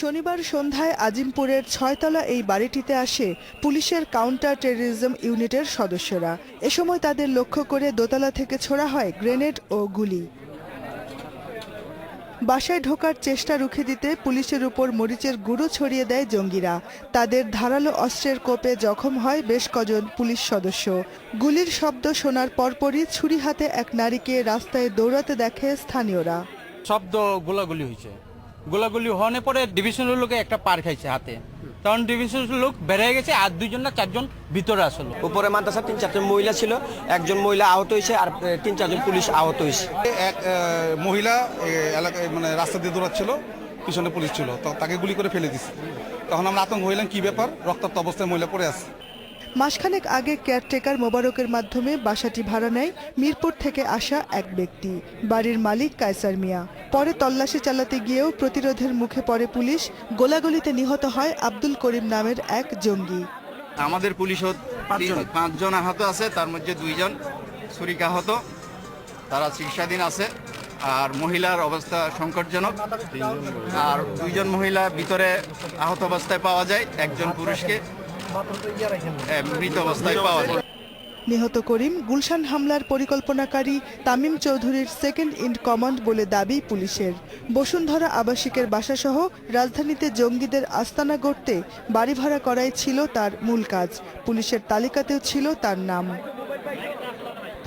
শনিবার সন্ধ্যায় আজিমপুরের ৬তলা এই বাড়িটিতে আসে পুলিশের কাউন্টার টেররিজম ইউনিটের সদস্যরা। এ সময় তাদের লক্ষ্য করে দোতলা থেকে ছোড়া হয় গ্রেনেড ও গুলি। বাসায় ঢোকার চেষ্টা রুখে দিতে পুলিশের উপর মরিচের গুঁড়ো ছড়িয়ে দেয় জঙ্গিরা। তাদের ধারালো অস্ত্রের কোপে জখম হয় বেশ কজন পুলিশ সদস্য। গুলির শব্দ শোনার পরপরই ছুরি হাতে এক নারীকে রাস্তায় দৌড়াতে দেখে স্থানীয়রা। শব্দ গোলাগুলি হয়েছে, গোলাগুলি হওয়ার পরে ডিভিশনের লোকে একটা পার খাইছে হাতে, তখন ডিভিশনের লোক বেড়ে গেছে আর 2জন না 4জন ভিতরে আসলো। উপরে মাদ্রাসা 3-4জন মহিলা ছিল, একজন মহিলা আহত হয়েছে আর 3-4জন পুলিশ আহত হয়েছে। এক মহিলা এলাকায় মানে রাস্তা দিয়ে দৌড়াচ্ছিল, পিছনে পুলিশ ছিল, তো তাকে গুলি করে ফেলে দিছে। তখন আমরা আতঙ্ক হইলাম, কি ব্যাপার, রক্তাক্ত অবস্থায় মহিলা পড়ে আছে। মাসখানেক আগে কেয়ারটেকার মোবারকের মাধ্যমে বাসাটি ভাড়া নেয় মিরপুর থেকে আসা এক ব্যক্তি। বাড়ির মালিক কায়সার মিয়া। পরে তল্লাশি চালাতে গিয়েও প্রতিরোধের মুখে পড়ে পুলিশ। গোলাগুলিতে নিহত হয় আব্দুল করিম নামের এক জঙ্গি। আমাদের পুলিশও 5জন আহত আছে, তার মধ্যে 2জন ছুরিকাহত, তারা চিকিৎসাধীন আছে। আর মহিলার অবস্থা সংকটজনক, আর 2জন মহিলা ভিতরে আহত অবস্থায় পাওয়া যায়, একজন পুরুষকে মৃত অবস্থায় পাওয়া যায়। নিহত করিম গুলশান হামলার পরিকল্পনাকারী তামিম চৌধুরীর সেকেন্ড ইন কমান্ড বলে দাবি পুলিশের। বসুন্ধরা আবাসিকের বাসাসহ রাজধানীতে জঙ্গিদের আস্তানা গড়তে বাড়ি ভাড়া করাই ছিল তার মূল কাজ। পুলিশের তালিকাতেও ছিল তার নাম।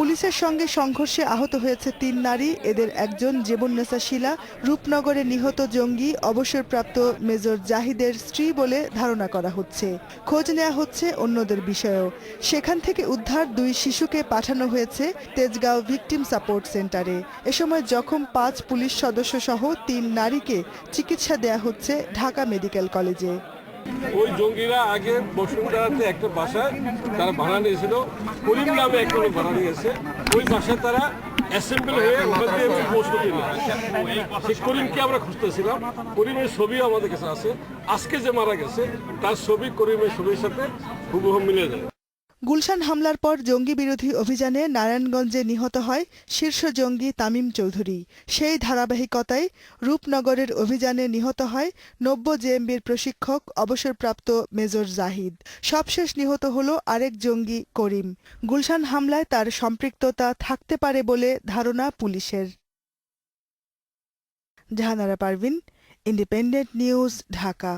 পুলিশের সঙ্গে সংঘর্ষে আহত হয়েছে 3 নারী। এদের একজন জীবননেসা শিলা। রূপনগরে নিহত জঙ্গি অবসরপ্রাপ্ত মেজর জাহিদের স্ত্রী বলে ধারণা করা হচ্ছে। খোঁজ নেওয়া হচ্ছে অন্যদের বিষয়েও। সেখান থেকে উদ্ধার 2 শিশুকে পাঠানো হয়েছে তেজগাঁও ভিকটিম সাপোর্ট সেন্টারে। এ সময় জখম 5 পুলিশ সদস্য সহ 3 নারীকে চিকিৎসা দেয়া হচ্ছে ঢাকা মেডিকেল কলেজে। ওই জঙ্গিরা আগে বসুন্ধরাতে একটা বাসায় তারা ভাড়া নিয়েছিল, করিম নামে একটা লোক ভাড়া নিয়েছে। ওই বাসায় তারা অ্যাসেম্বল হয়ে ওখান থেকে প্রস্তুতি নেয়। সেই করিমকে আমরা খুঁজতেছিলাম, করিমের ছবিও আমাদের কাছে আছে। আজকে যে মারা গেছে তার ছবি করিমের ছবির সাথে হুবহু মিলে যায়। গুলশান হামলার পর জঙ্গি বিরোধী অভিযানে নারায়ণগঞ্জে নিহত হয় শীর্ষ জঙ্গি তামিম চৌধুরী। সেই ধারাবাহিকতায় রূপনগরের অভিযানে নিহত হয় 90 জেএমবির প্রশিক্ষক অবসরপ্রাপ্ত মেজর জাহিদ। সবশেষ নিহত হল আরেক জঙ্গি করিম। গুলশান হামলায় তার সম্পৃক্ততা থাকতে পারে বলে ধারণা পুলিশের। Jahanara Parvin, Independent News, Dhaka.